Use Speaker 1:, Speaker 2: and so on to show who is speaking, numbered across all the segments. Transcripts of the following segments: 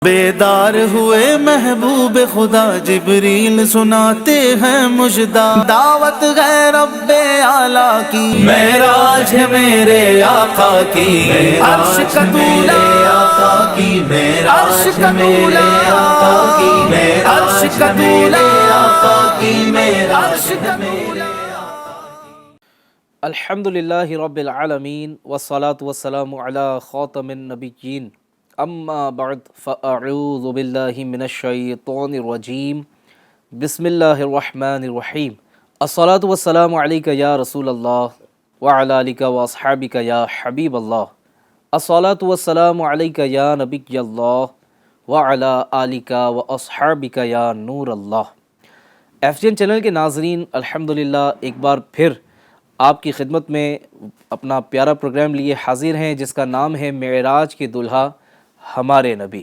Speaker 1: بیدار ہوئے محبوب خدا جبریل سناتے ہیں مژدہ، دعوت ہے رب اعلیٰ کی، معراج ہے میرے آقا کی، عرش کا طولا عرش کا طولا عرش کا طولا عرش کا طولا۔
Speaker 2: الحمدللہ رب العالمین والصلاة والسلام علی خاتم النبیین، اما بعد فاعوذ باللہ من الشیطان الرجیم، بسم اللہ الرحمن الرحیم۔ الصلاة والسلام علیک یا رسول اللہ وعلی آلک واصحابک یا حبیب اللہ، الصلاة والسلام علیک یا نبی اللہ وعلی آلک واصحابک یا نور اللہ۔ ایف جی این چینل کے ناظرین، الحمدللہ ایک بار پھر آپ کی خدمت میں اپنا پیارا پروگرام لیے حاضر ہیں جس کا نام ہے معراج کے دلہا ہمارے نبی۔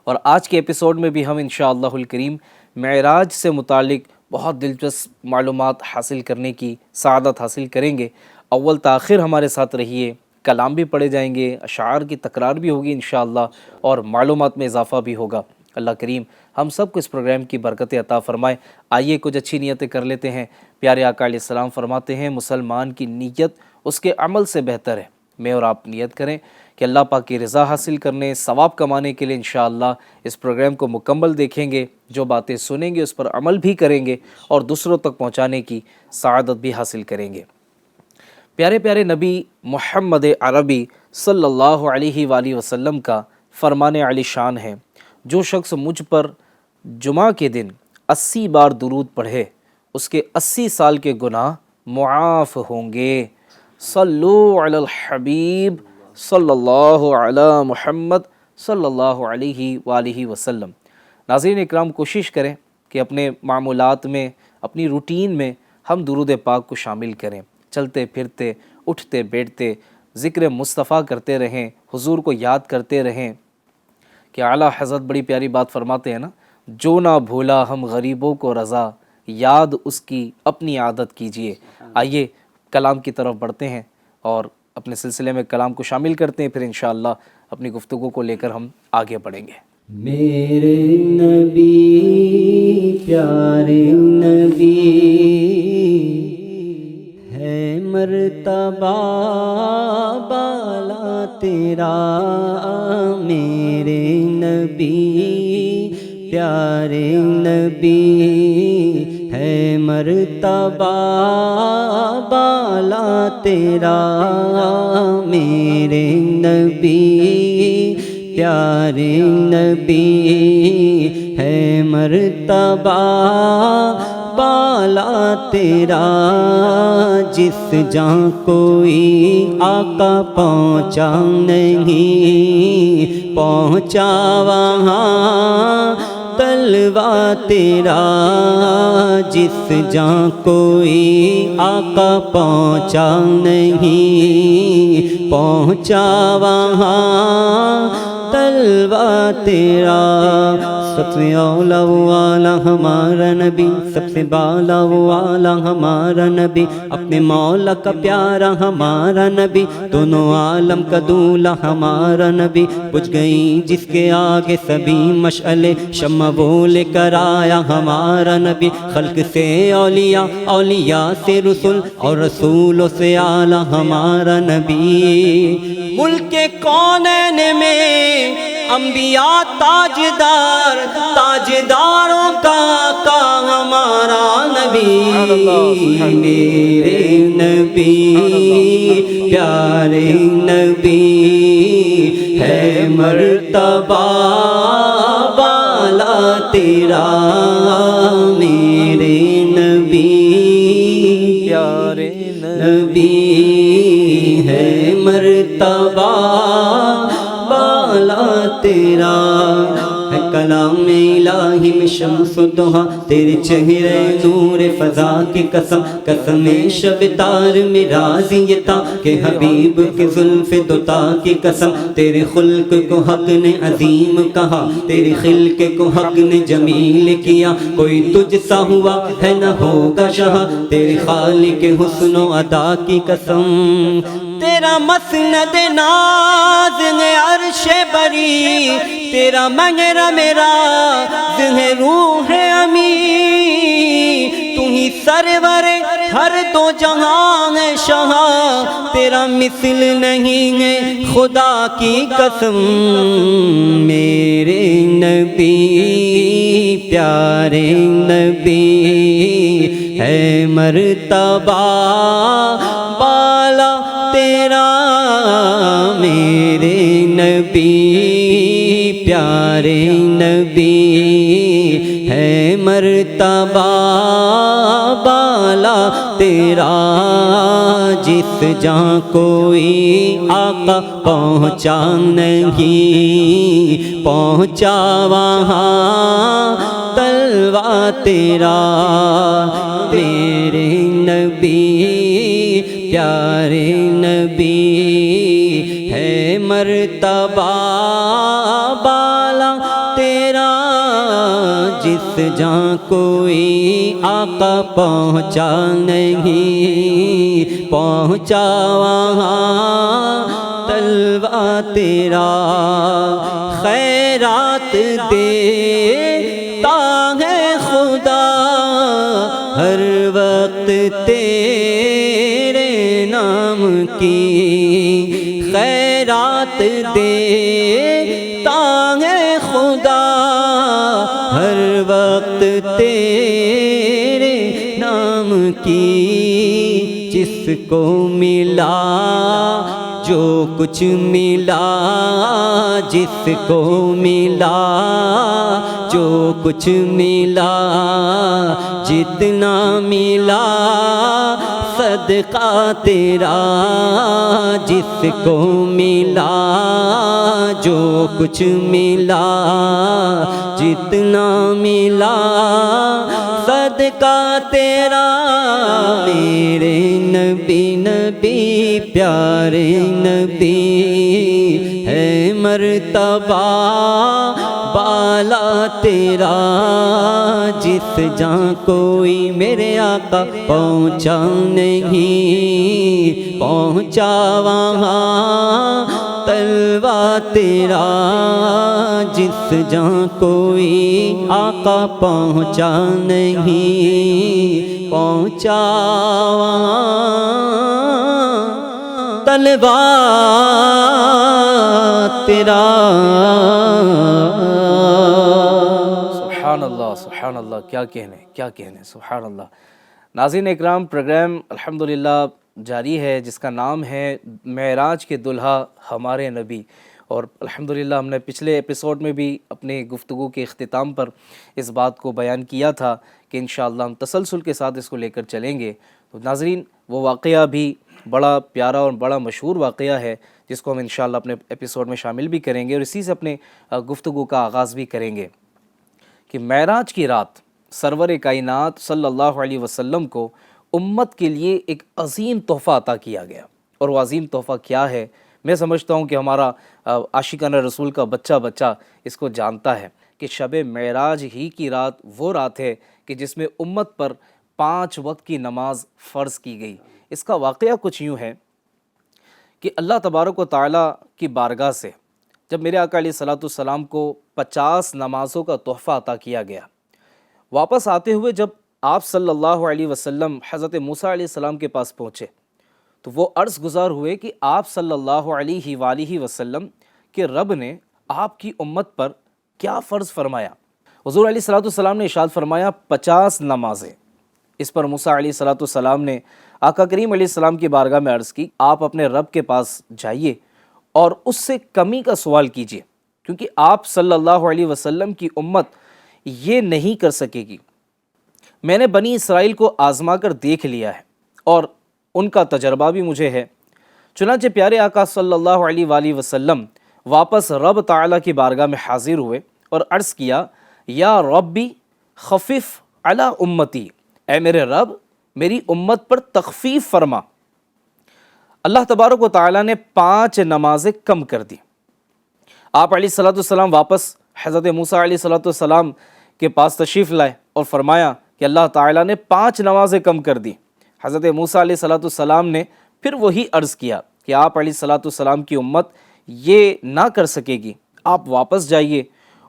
Speaker 2: اور آج کے ایپیسوڈ میں بھی ہم انشاءاللہ الکریم معراج سے متعلق بہت دلچسپ معلومات حاصل کرنے کی سعادت حاصل کریں گے۔ اول تاخیر ہمارے ساتھ رہیے، کلام بھی پڑھے جائیں گے، اشعار کی تکرار بھی ہوگی انشاءاللہ، اور معلومات میں اضافہ بھی ہوگا۔ اللہ کریم ہم سب کو اس پروگرام کی برکت عطا فرمائے۔ آئیے کچھ اچھی نیتیں کر لیتے ہیں۔ پیارے آقا علیہ السلام فرماتے ہیں مسلمان کی نیت اس کے عمل سے بہتر ہے۔ میں اور آپ نیت کریں کہ اللہ پاک کی رضا حاصل کرنے، ثواب کمانے کے لیے انشاءاللہ اس پروگرام کو مکمل دیکھیں گے، جو باتیں سنیں گے اس پر عمل بھی کریں گے اور دوسروں تک پہنچانے کی سعادت بھی حاصل کریں گے۔ پیارے پیارے نبی محمد عربی صلی اللہ علیہ وآلہ وسلم کا فرمان علی شان ہے، جو شخص مجھ پر جمعہ کے دن 80 بار درود پڑھے اس کے 80 سال کے گناہ معاف ہوں گے۔ صلو علی الحبیب صلی اللہ علی محمد صلی اللہ علیہ وآلہ وسلم۔ ناظرین اکرام، کوشش کریں کہ اپنے معمولات میں، اپنی روٹین میں ہم درود پاک کو شامل کریں۔ چلتے پھرتے، اٹھتے بیٹھتے ذکر مصطفیٰ کرتے رہیں، حضور کو یاد کرتے رہیں کہ اعلیٰ حضرت بڑی پیاری بات فرماتے ہیں نا، جو نہ بھولا ہم غریبوں کو رضا، یاد اس کی اپنی عادت کیجئے۔ آئیے کلام کی طرف بڑھتے ہیں اور اپنے سلسلے میں کلام کو شامل کرتے ہیں، پھر انشاءاللہ اپنی گفتگو کو لے کر ہم آگے بڑھیں گے۔
Speaker 3: میرے نبی پیارے نبی ہے مرتبہ بالا تیرا، میرے نبی پیارے نبی ہے مرتبہ بالا تیرا، میرے نبی پیارے نبی ہے مرتبہ بالا تیرا، جس جہاں کوئی آقا پہنچا نہیں، پہنچا وہاں تلوا تیرا، جس جہاں کوئی آقا پہنچا نہیں، پہنچا وہاں تلوا تیرا۔ سب سے اولا وہ آلہ ہمارا نبی، سب سے بالا وہ آلہ ہمارا نبی، اپنے مولا کا پیارا ہمارا نبی، دونوں عالم کا دولہ ہمارا نبی، بجھ گئی جس کے آگے سبھی مشعلے، شمع وہ لے کر آیا ہمارا نبی، خلق سے اولیاء، اولیاء سے رسول، اور رسولوں سے اعلیٰ ہمارا نبی۔ ملک کونین میں انبیاء تاجدار، تاجداروں کا آقا ہمارا نبی، میرے نبی پیارے نبی ہے مرتبہ بالا تیرا، میرے نبی پیارے نبی ہے مرتبہ بالا تیرا، ہے کلام الہی میں شمس و ضحیٰ، تیرے چہرے نور فضا کی قسم، قسم شب تار میں راز یہ تھا کہ حبیب کے زلف دوتا کی قسم، تیرے خلق کو حق نے عظیم کہا، تیرے خلق کو حق نے جمیل کیا، کوئی تجھ سا ہوا ہے نہ ہوگا شاہ، تیرے خالق حسن و عطا کی قسم، تیرا مسند ناز ہے عرش بری، تیرا محرم راز ہے روح امی، تو ہی سرور ہر دو جہاں ہے شاہ، تیرا مثل نہیں ہے خدا کی قسم، میرے نبی پیارے نبی ہے مرتبہ بالا تیرا، میرے نبی پیارے نبی ہے مرتبہ بالا تیرا، جس جہاں کوئی آقا پہنچا نہیں پہنچا وہاں تلوا تیرا، میرے نبی پیارے نبی ہے مرتبہ بالا تیرا، جس جہاں کوئی آقا پہنچا نہیں پہنچا وہاں تلوا تیرا، خیرات دیتا ہے خدا ہر وقت تیرے نام کی، خیرات دیتا ہے خدا ہر وقت تیرے نام کی، جس کو ملا جو کچھ ملا، جس کو ملا جو کچھ ملا، جتنا ملا صدقہ تیرا، جس کو ملا جو کچھ ملا، جتنا ملا صدقہ تیرا، میرے نبی نبی پیارے نبی ہے مرتبہ بالا تیرا، جس جہاں کوئی میرے آقا پہنچا نہیں پہنچا وہاں تلوا تیرا، جس جہاں کوئی آقا پہنچا نہیں پہنچا وہاں تلوا تیرا۔
Speaker 2: سبحان اللہ سبحان اللہ، کیا کہنے سبحان اللہ۔ ناظرین اکرام، پروگرام الحمدللہ جاری ہے جس کا نام ہے معراج کے دلہا ہمارے نبی، اور الحمدللہ ہم نے پچھلے ایپیسوڈ میں بھی اپنے گفتگو کے اختتام پر اس بات کو بیان کیا تھا کہ انشاءاللہ ہم تسلسل کے ساتھ اس کو لے کر چلیں گے۔ تو ناظرین، وہ واقعہ بھی بڑا پیارا اور بڑا مشہور واقعہ ہے جس کو ہم انشاءاللہ اپنے ایپیسوڈ میں شامل بھی کریں گے، اور اسی سے اپنے گفتگو کا آغاز بھی کریں گے کہ معراج کی رات سرور کائنات صلی اللہ علیہ وسلم کو امت کے لیے ایک عظیم تحفہ عطا کیا گیا، اور وہ عظیم تحفہ کیا ہے میں سمجھتا ہوں کہ ہمارا عاشقان رسول کا بچہ اس کو جانتا ہے کہ شب معراج ہی کی رات وہ رات ہے کہ جس میں امت پر 5 وقت کی نماز فرض کی گئی۔ اس کا واقعہ کچھ یوں ہے کہ اللہ تبارک و تعالیٰ کی بارگاہ سے جب میرے آقا علیہ السلام کو 50 نمازوں کا تحفہ عطا کیا گیا، واپس آتے ہوئے جب آپ صلی اللہ علیہ وسلم حضرت موسیٰ علیہ السلام کے پاس پہنچے تو وہ عرض گزار ہوئے کہ آپ صلی اللہ علیہ وآلہ وسلم کہ رب نے آپ کی امت پر کیا فرض فرمایا؟ حضور علیہ السلام نے ارشاد فرمایا 50 نمازیں۔ اس پر موسیٰ علیہ السلام نے آقا کریم علیہ السلام کی بارگاہ میں عرض کی، آپ اپنے رب کے پاس جائیے اور اس سے کمی کا سوال کیجیے، کیونکہ آپ صلی اللہ علیہ وسلم کی امت یہ نہیں کر سکے گی۔ میں نے بنی اسرائیل کو آزما کر دیکھ لیا ہے اور ان کا تجربہ بھی مجھے ہے۔ چنانچہ پیارے آقا صلی اللہ علیہ وآلہ وسلم واپس رب تعالیٰ کی بارگاہ میں حاضر ہوئے اور عرض کیا، یا ربی خفف علی امتی، اے میرے رب میری امت پر تخفیف فرما۔ اللہ تبارک و تعالیٰ نے 5 نمازیں کم کر دی۔ آپ علیہ السلام واپس حضرت موسیٰ علیہ السلام کے پاس تشریف لائے اور فرمایا کہ اللہ تعالیٰ نے 5 نمازیں کم کر دی۔ حضرت موسیٰ علیہ السلام نے پھر وہی عرض کیا کہ آپ علیہ الصلاۃ والسلام کی امت یہ نہ کر سکے گی، آپ واپس جائیے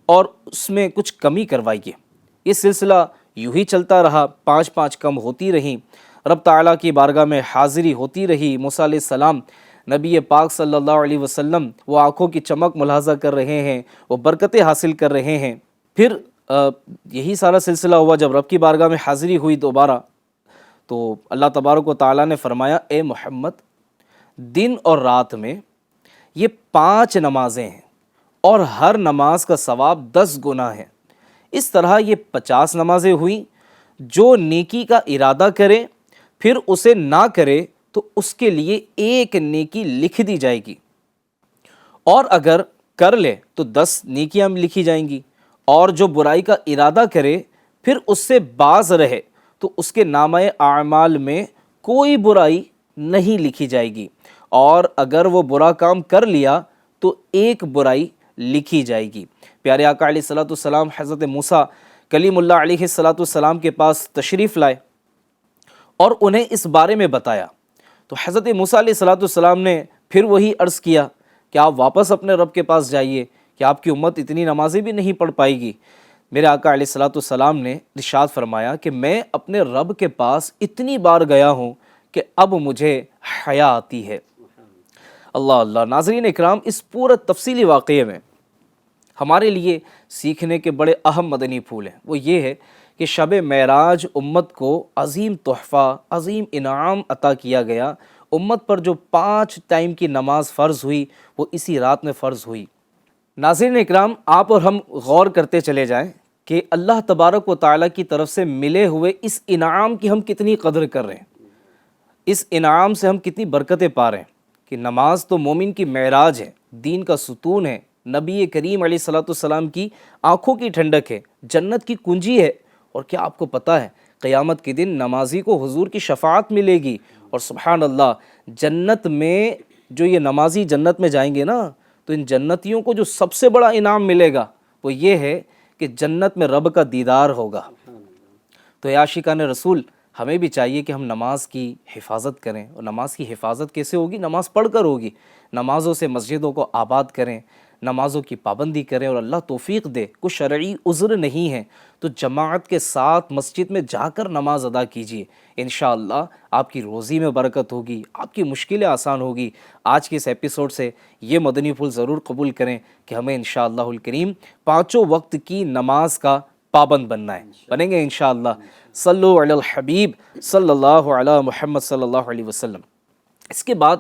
Speaker 2: اور اس میں کچھ کمی کروائیے۔ یہ سلسلہ یوں ہی چلتا رہا، 5 کم ہوتی رہیں، رب تعالیٰ کی بارگاہ میں حاضری ہوتی رہی۔ موسیٰ علیہ السلام نبی پاک صلی اللہ علیہ وسلم وہ آنکھوں کی چمک ملاحظہ کر رہے ہیں، وہ برکتیں حاصل کر رہے ہیں۔ پھر یہی سارا سلسلہ ہوا، جب رب کی بارگاہ میں حاضری ہوئی دوبارہ تو اللہ تبارک و تعالیٰ نے فرمایا اے محمد دن اور رات میں یہ 5 نمازیں ہیں اور ہر نماز کا ثواب 10 گنا ہے۔ اس طرح یہ 50 نمازیں ہوئیں۔ جو نیکی کا ارادہ کرے پھر اسے نہ کرے تو اس کے لیے 1 نیکی لکھ دی جائے گی، اور اگر کر لے تو 10 نیکیاں لکھی جائیں گی، اور جو برائی کا ارادہ کرے پھر اس سے باز رہے تو اس کے نامہ اعمال میں کوئی برائی نہیں لکھی جائے گی، اور اگر وہ برا کام کر لیا تو 1 برائی لکھی جائے گی۔ پیارے آقا علیہ الصلوۃ والسلام حضرت موسیٰ کلیم اللہ علیہ الصلوۃ والسلام کے پاس تشریف لائے اور انہیں اس بارے میں بتایا، تو حضرت موسیٰ علیہ الصلوۃ والسلام نے پھر وہی عرض کیا کہ آپ واپس اپنے رب کے پاس جائیے کہ آپ کی امت اتنی نمازیں بھی نہیں پڑھ پائے گی۔ میرے آقا علیہ الصلوۃ والسلام نے ارشاد فرمایا کہ میں اپنے رب کے پاس اتنی بار گیا ہوں کہ اب مجھے حیا آتی ہے۔ اللہ اللہ۔ ناظرین اکرام، اس پورے تفصیلی واقعے میں ہمارے لیے سیکھنے کے بڑے اہم مدنی پھول ہیں۔ وہ یہ ہے کہ شب معراج امت کو عظیم تحفہ، عظیم انعام عطا کیا گیا۔ امت پر جو 5 ٹائم کی نماز فرض ہوئی وہ اسی رات میں فرض ہوئی۔ ناظرین اکرام، آپ اور ہم غور کرتے چلے جائیں کہ اللہ تبارک و تعالیٰ کی طرف سے ملے ہوئے اس انعام کی ہم کتنی قدر کر رہے ہیں، اس انعام سے ہم کتنی برکتیں پا رہے ہیں کہ نماز تو مومن کی معراج ہے، دین کا ستون ہے، نبی کریم علیہ الصلوۃ والسلام کی آنکھوں کی ٹھنڈک ہے، جنت کی کنجی ہے۔ اور کیا آپ کو پتہ ہے قیامت کے دن نمازی کو حضور کی شفاعت ملے گی، اور سبحان اللہ جنت میں جو یہ نمازی جنت میں جائیں گے نا تو ان جنتیوں کو جو سب سے بڑا انعام ملے گا وہ یہ ہے کہ جنت میں رب کا دیدار ہوگا۔ تو عاشقان رسول، ہمیں بھی چاہیے کہ ہم نماز کی حفاظت کریں، اور نماز کی حفاظت کیسے ہوگی؟ نماز پڑھ کر ہوگی۔ نمازوں سے مسجدوں کو آباد کریں، نمازوں کی پابندی کریں، اور اللہ توفیق دے کوئی شرعی عذر نہیں ہے تو جماعت کے ساتھ مسجد میں جا کر نماز ادا کیجیے۔ انشاءاللہ آپ کی روزی میں برکت ہوگی، آپ کی مشکلیں آسان ہوگی۔ آج کے اس ایپیسوڈ سے یہ مدنی پھول ضرور قبول کریں کہ ہمیں انشاءاللہ الکریم 5 وقت کی نماز کا پابند بننا ہے، بنیں گے انشاءاللہ۔ صلو علی الحبیب صلی اللہ علی محمد صلی اللہ علیہ وسلم۔ اس کے بعد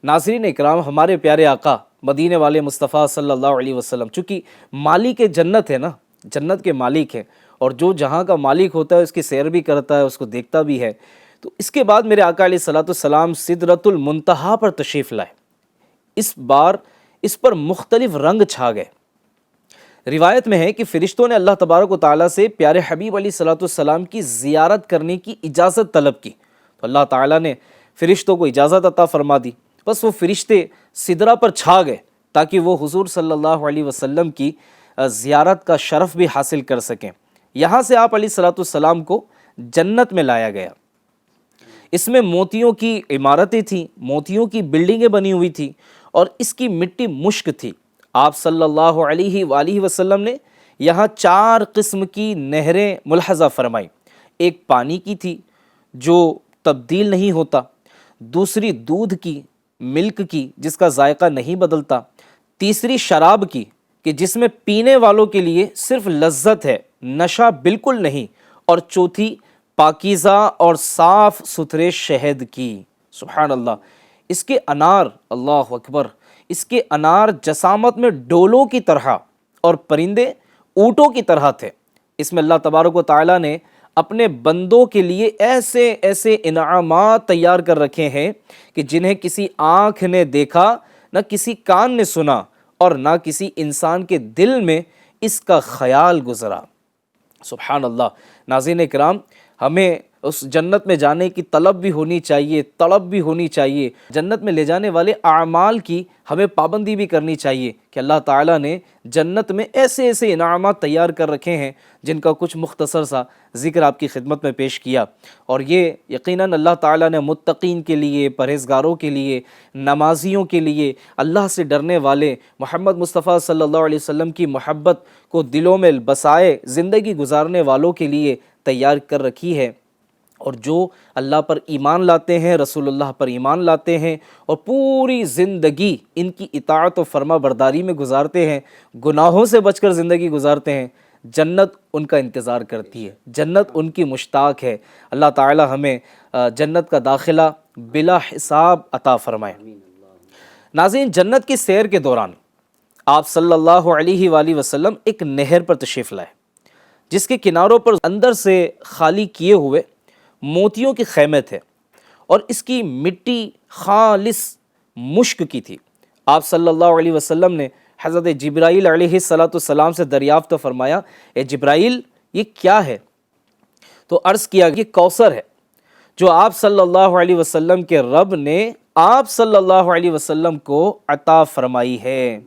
Speaker 2: ناظرین اکرام، ہمارے پیارے آقا مدینے والے مصطفیٰ صلی اللہ علیہ وسلم چونکہ مالک جنت ہے نا، جنت کے مالک ہیں، اور جو جہاں کا مالک ہوتا ہے اس کی سیر بھی کرتا ہے، اس کو دیکھتا بھی ہے۔ تو اس کے بعد میرے آقا علیہ الصلوۃ والسلام سدرۃ المنتہا پر تشریف لائے۔ اس بار اس پر مختلف رنگ چھا گئے۔ روایت میں ہے کہ فرشتوں نے اللہ تبارک و تعالیٰ سے پیارے حبیب علیہ الصلوۃ والسلام کی زیارت کرنے کی اجازت طلب کی، تو اللہ تعالیٰ نے فرشتوں کو اجازت عطا فرما دی۔ بس وہ فرشتے سدرہ پر چھا گئے تاکہ وہ حضور صلی اللہ علیہ وسلم کی زیارت کا شرف بھی حاصل کر سکیں۔ یہاں سے آپ علیہ الصلوۃ والسلام کو جنت میں لایا گیا۔ اس میں موتیوں کی عمارتیں تھیں، موتیوں کی بلڈنگیں بنی ہوئی تھیں، اور اس کی مٹی مشک تھی۔ آپ صلی اللہ علیہ وآلہ وسلم نے یہاں 4 قسم کی نہریں ملاحظہ فرمائیں۔ ایک پانی کی تھی جو تبدیل نہیں ہوتا، دوسری دودھ کی، ملک کی جس کا ذائقہ نہیں بدلتا، تیسری شراب کی کہ جس میں پینے والوں کے لیے صرف لذت ہے، نشہ بالکل نہیں، اور چوتھی پاکیزہ اور صاف ستھرے شہد کی۔ سبحان اللہ۔ اس کے انار، اللہ اکبر، اس کے انار جسامت میں ڈولوں کی طرح اور پرندے اونٹوں کی طرح تھے۔ اس میں اللہ تبارک و تعالیٰ نے اپنے بندوں کے لیے ایسے ایسے انعامات تیار کر رکھے ہیں کہ جنہیں کسی آنکھ نے دیکھا، نہ کسی کان نے سنا، اور نہ کسی انسان کے دل میں اس کا خیال گزرا۔ سبحان اللہ۔ ناظرین کرام، ہمیں اس جنت میں جانے کی طلب بھی ہونی چاہیے، طلب بھی ہونی چاہیے۔ جنت میں لے جانے والے اعمال کی ہمیں پابندی بھی کرنی چاہیے کہ اللہ تعالیٰ نے جنت میں ایسے ایسے انعامات تیار کر رکھے ہیں جن کا کچھ مختصر سا ذکر آپ کی خدمت میں پیش کیا، اور یہ یقیناً اللہ تعالیٰ نے متقین کے لیے، پرہیزگاروں کے لیے، نمازیوں کے لیے، اللہ سے ڈرنے والے، محمد مصطفیٰ صلی اللہ علیہ وسلم کی محبت کو دلوں میں بسائے زندگی گزارنے والوں کے لیے تیار کر رکھی ہے۔ اور جو اللہ پر ایمان لاتے ہیں، رسول اللہ پر ایمان لاتے ہیں اور پوری زندگی ان کی اطاعت و فرما برداری میں گزارتے ہیں، گناہوں سے بچ کر زندگی گزارتے ہیں، جنت ان کا انتظار کرتی ہے، جنت ان کی مشتاق ہے۔ اللہ تعالی ہمیں جنت کا داخلہ بلا حساب عطا فرمائے۔ ناظرین، جنت کی سیر کے دوران آپ صلی اللہ علیہ وآلہ وسلم ایک نہر پر تشریف لائے جس کے کناروں پر اندر سے خالی کیے ہوئے موتیوں کے خیمے تھے، اور اس کی مٹی خالص مشک کی تھی۔ آپ صلی اللہ علیہ وسلم نے حضرت جبرائیل علیہ السلام سے دریافت فرمایا، اے جبرائیل، یہ کیا ہے؟ تو عرض کیا کہ یہ کوثر ہے جو آپ صلی اللہ علیہ وسلم کے رب نے آپ صلی اللہ علیہ وسلم کو عطا فرمائی ہے۔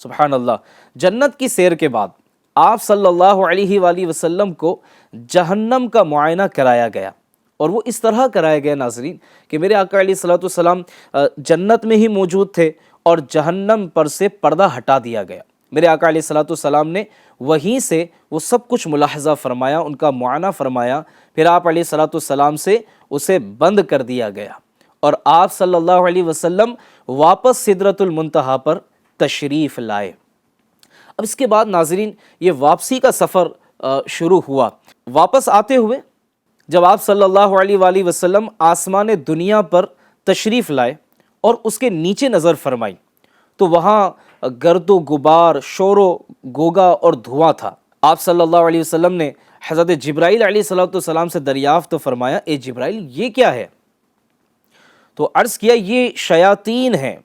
Speaker 2: سبحان اللہ۔ جنت کی سیر کے بعد آپ صلی اللہ علیہ وآلہ وسلم کو جہنم کا معائنہ کرایا گیا، اور وہ اس طرح کرایا گیا ناظرین کہ میرے آقا علیہ الصلوۃ والسلام جنت میں ہی موجود تھے اور جہنم پر سے پردہ ہٹا دیا گیا۔ میرے آقا علیہ الصلوۃ والسلام نے وہیں سے وہ سب کچھ ملاحظہ فرمایا، ان کا معائنہ فرمایا، پھر آپ علیہ الصلوۃ والسلام سے اسے بند کر دیا گیا، اور آپ صلی اللہ علیہ وسلم واپس سدرۃ المنتہا پر تشریف لائے۔ اب اس کے بعد ناظرین یہ واپسی کا سفر شروع ہوا۔ واپس آتے ہوئے جب آپ صلی اللہ علیہ وآلہ وسلم آسمان دنیا پر تشریف لائے اور اس کے نیچے نظر فرمائی تو وہاں گرد و غبار، شور و گوگا اور دھواں تھا۔ آپ صلی اللہ علیہ وسلم نے حضرت جبرائیل علیہ السلام سے دریافت فرمایا، اے جبرائیل، یہ کیا ہے؟ تو عرض کیا، یہ شیاطین ہیں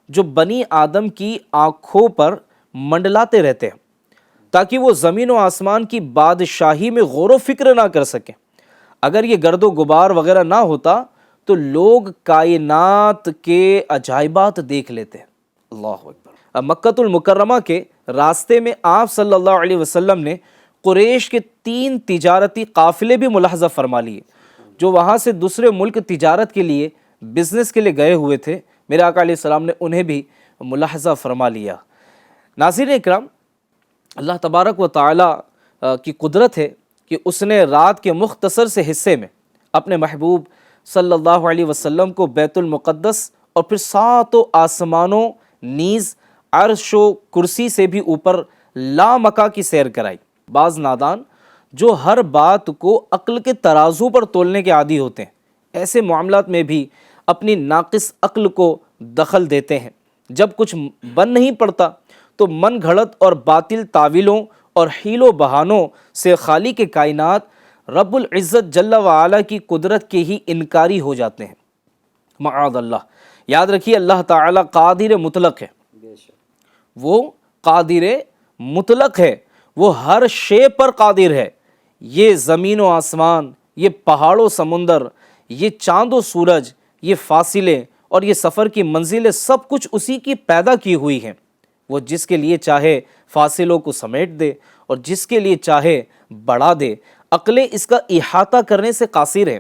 Speaker 2: جو بنی آدم کی آنکھوں پر منڈلاتے رہتے ہیں تاکہ وہ زمین و آسمان کی بادشاہی میں غور و فکر نہ کر سکیں۔ اگر یہ گرد و غبار وغیرہ نہ ہوتا تو لوگ کائنات کے عجائبات دیکھ لیتے ہیں۔ اللہ اکبر۔ مکۃ المکرمہ کے راستے میں آپ صلی اللہ علیہ وسلم نے قریش کے 3 تجارتی قافلے بھی ملاحظہ فرما لیے جو وہاں سے دوسرے ملک تجارت کے لیے، بزنس کے لیے گئے ہوئے تھے۔ میرے آقا علیہ السلام نے انہیں بھی ملاحظہ فرما لیا۔ ناظرین اکرام، اللہ تبارک و تعالی کی قدرت ہے کہ اس نے رات کے مختصر سے حصے میں اپنے محبوب صلی اللہ علیہ وسلم کو بیت المقدس اور پھر 7 آسمانوں نیز عرش و کرسی سے بھی اوپر لامکہ کی سیر کرائی۔ بعض نادان جو ہر بات کو عقل کے ترازو پر تولنے کے عادی ہوتے ہیں، ایسے معاملات میں بھی اپنی ناقص عقل کو دخل دیتے ہیں۔ جب کچھ بن نہیں پڑتا تو من گھڑت اور باطل تعویلوں اور حیل و بہانوں سے خالق کے کائنات رب العزت جل وعلا کی قدرت کے ہی انکاری ہو جاتے ہیں۔ معاذ اللہ۔ یاد رکھیے، اللہ تعالی قادر مطلق ہے، وہ قادر مطلق ہے، وہ ہر شے پر قادر ہے۔ یہ زمین و آسمان، یہ پہاڑ و سمندر، یہ چاند و سورج، یہ فاصلے اور یہ سفر کی منزلیں سب کچھ اسی کی پیدا کی ہوئی ہیں۔ وہ جس کے لیے چاہے فاصلوں کو سمیٹ دے اور جس کے لیے چاہے بڑھا دے۔ عقلیں اس کا احاطہ کرنے سے قاصر ہیں۔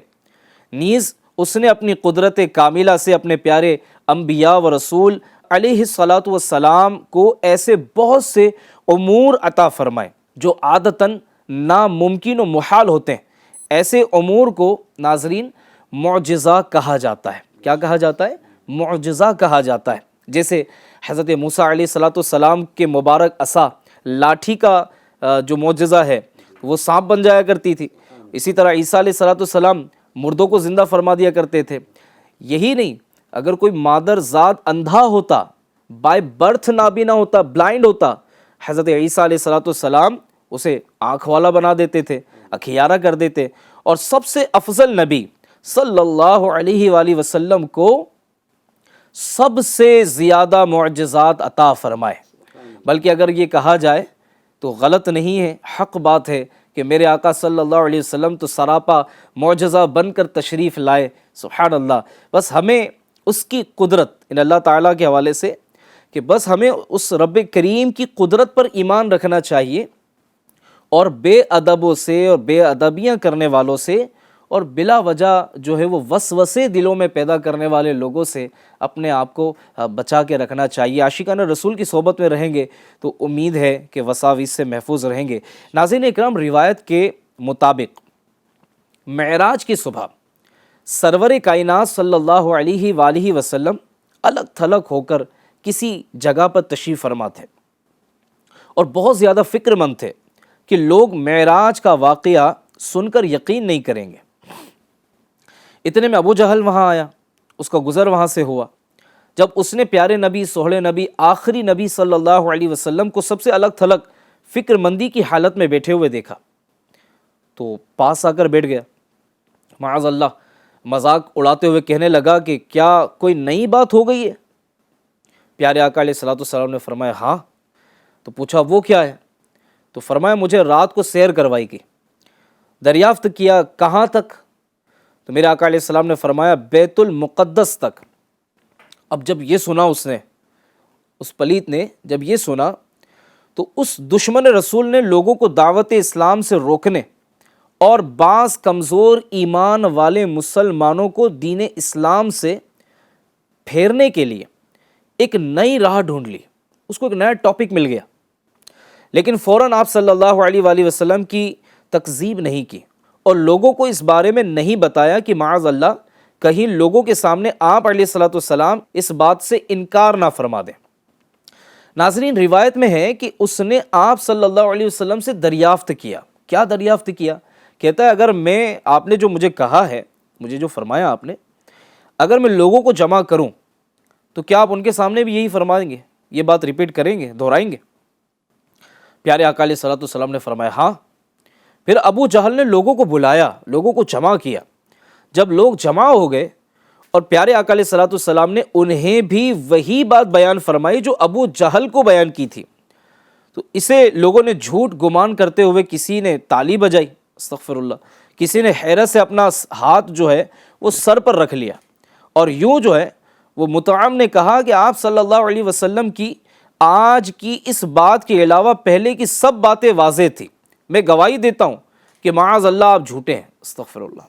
Speaker 2: نیز اس نے اپنی قدرت کاملہ سے اپنے پیارے انبیاء و رسول علیہ الصلاۃ والسلام کو ایسے بہت سے امور عطا فرمائے جو عادتاً ناممکن و محال ہوتے ہیں۔ ایسے امور کو ناظرین معجزہ کہا جاتا ہے۔ کیا کہا جاتا ہے؟ معجزہ کہا جاتا ہے۔ جیسے حضرت موسیٰ علیہ السلام کے مبارک عصا، لاٹھی کا جو معجزہ ہے وہ سانپ بن جایا کرتی تھی۔ اسی طرح عیسیٰ علیہ السلام مردوں کو زندہ فرما دیا کرتے تھے۔ یہی نہیں، اگر کوئی مادر ذات اندھا ہوتا، بائی برتھ نابینا ہوتا، بلائنڈ ہوتا، حضرت عیسیٰ علیہ السلام اسے آنکھ والا بنا دیتے تھے، اکھیارا کر دیتے، اور سب سے افضل نبی صلی اللہ علیہ وآلہ وسلم کو سب سے زیادہ معجزات عطا فرمائے۔ بلکہ اگر یہ کہا جائے تو غلط نہیں ہے، حق بات ہے کہ میرے آقا صلی اللہ علیہ وسلم تو سراپا معجزہ بن کر تشریف لائے. سبحان اللہ. بس ہمیں اس کی قدرت ان اللہ تعالیٰ کے حوالے سے کہ بس ہمیں اس رب کریم کی قدرت پر ایمان رکھنا چاہیے، اور بے ادبوں سے اور بے ادبیاں کرنے والوں سے اور بلا وجہ جو ہے وہ وسوسے دلوں میں پیدا کرنے والے لوگوں سے اپنے آپ کو بچا کے رکھنا چاہیے. عاشقان رسول کی صحبت میں رہیں گے تو امید ہے کہ وساوس سے محفوظ رہیں گے. ناظرین اکرام، روایت کے مطابق معراج کی صبح سرور کائنات صلی اللہ علیہ وآلہ وسلم الگ تھلگ ہو کر کسی جگہ پر تشریف فرما تھے اور بہت زیادہ فکر مند تھے کہ لوگ معراج کا واقعہ سن کر یقین نہیں کریں گے. اتنے میں ابو جہل وہاں آیا، اس کا گزر وہاں سے ہوا. جب اس نے پیارے نبی، سوہڑے نبی، آخری نبی صلی اللہ علیہ وسلم کو سب سے الگ تھلگ فکر مندی کی حالت میں بیٹھے ہوئے دیکھا تو پاس آ کر بیٹھ گیا. معاذ اللہ، مذاق اڑاتے ہوئے کہنے لگا کہ کیا کوئی نئی بات ہو گئی ہے؟ پیارے آقا علیہ الصلوۃ والسلام نے فرمایا ہاں. تو پوچھا وہ کیا ہے؟ تو فرمایا مجھے رات کو سیر کروائی گئی. دریافت کیا کہاں تک؟ تو میرے آقا علیہ السلام نے فرمایا بیت المقدس تک. اب جب یہ سنا اس پلیت نے جب یہ سنا تو اس دشمن رسول نے لوگوں کو دعوت اسلام سے روکنے اور بعض کمزور ایمان والے مسلمانوں کو دین اسلام سے پھیرنے کے لیے ایک نئی راہ ڈھونڈ لی. اس کو ایک نیا ٹاپک مل گیا، لیکن فوراً آپ صلی اللہ علیہ وآلہ وسلم کی تکذیب نہیں کی اور لوگوں کو اس بارے میں نہیں بتایا کہ معاذ اللہ کہیں لوگوں کے سامنے آپ علیہ الصلوۃ والسلام اس بات سے انکار نہ فرما دیں. ناظرین، روایت میں ہے کہ اس نے آپ صلی اللہ علیہ وسلم سے دریافت کیا. کیا دریافت کیا؟ کہتا ہے اگر میں، آپ نے جو مجھے کہا ہے، مجھے جو فرمایا آپ نے، اگر میں لوگوں کو جمع کروں تو کیا آپ ان کے سامنے بھی یہی فرمائیں گے، یہ بات ریپیٹ کریں گے، دہرائیں گے؟ پیارے آقا علیہ الصلوۃ والسلام نے فرمایا ہاں. پھر ابو جہل نے لوگوں کو بلایا، لوگوں کو جمع کیا. جب لوگ جمع ہو گئے اور پیارے آقا علیہ الصلوۃ والسلام نے انہیں بھی وہی بات بیان فرمائی جو ابو جہل کو بیان کی تھی، تو اسے لوگوں نے جھوٹ گمان کرتے ہوئے کسی نے تالی بجائی، استغفر اللہ، کسی نے حیرت سے اپنا ہاتھ جو ہے وہ سر پر رکھ لیا اور یوں جو ہے وہ مطعم نے کہا کہ آپ صلی اللہ علیہ وسلم کی آج کی اس بات کے علاوہ پہلے کی سب باتیں واضح تھی. میں گواہی دیتا ہوں کہ معاذ اللہ آپ جھوٹے ہیں. استغفر اللہ.